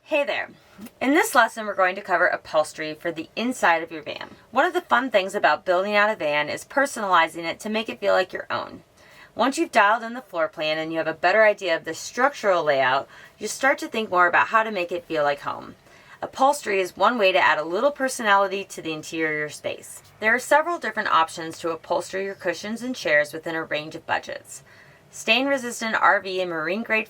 Hey there! In this lesson we're going to cover upholstery for the inside of your van. One of the fun things about building out a van is personalizing it to make it feel like your own. Once you've dialed in the floor plan and you have a better idea of the structural layout, you start to think more about how to make it feel like home. Upholstery is one way to add a little personality to the interior space. There are several different options to upholster your cushions and chairs within a range of budgets. Stain-resistant RV and marine-grade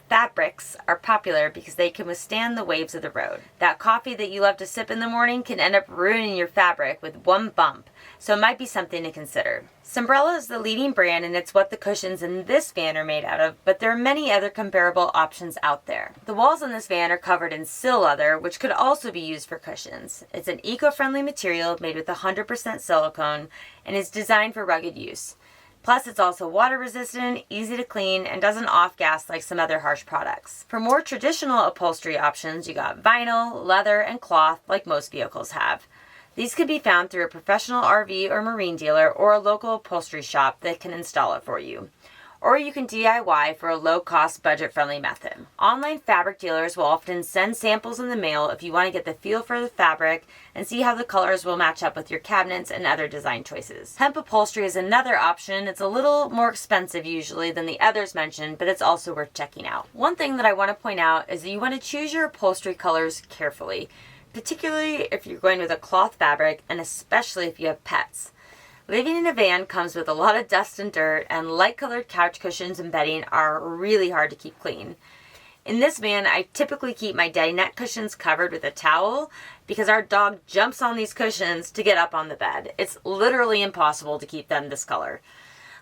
fabrics are popular because they can withstand the waves of the road. That coffee that you love to sip in the morning can end up ruining your fabric with one bump, so it might be something to consider. Sunbrella is the leading brand and it's what the cushions in this van are made out of, but there are many other comparable options out there. The walls in this van are covered in sil leather, which could also be used for cushions. It's an eco-friendly material made with 100% silicone and is designed for rugged use. Plus, it's also water resistant, easy to clean, and doesn't off-gas like some other harsh products. For more traditional upholstery options, you got vinyl, leather, and cloth like most vehicles have. These can be found through a professional RV or marine dealer or a local upholstery shop that can install it for you. Or you can DIY for a low-cost, budget-friendly method. Online fabric dealers will often send samples in the mail if you want to get the feel for the fabric and see how the colors will match up with your cabinets and other design choices. Hemp upholstery is another option. It's a little more expensive usually than the others mentioned, but it's also worth checking out. One thing that I want to point out is that you want to choose your upholstery colors carefully, particularly if you're going with a cloth fabric and especially if you have pets. Living in a van comes with a lot of dust and dirt, and light-colored couch cushions and bedding are really hard to keep clean. In this van, I typically keep my dinette cushions covered with a towel because our dog jumps on these cushions to get up on the bed. It's literally impossible to keep them this color.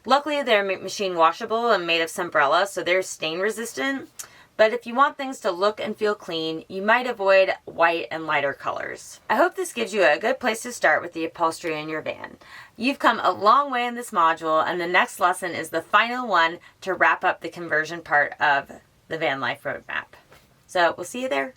Luckily, they're machine washable and made of Sunbrella, so they're stain resistant. But if you want things to look and feel clean, you might avoid white and lighter colors. I hope this gives you a good place to start with the upholstery in your van. You've come a long way in this module, and the next lesson is the final one to wrap up the conversion part of the van life roadmap. So we'll see you there.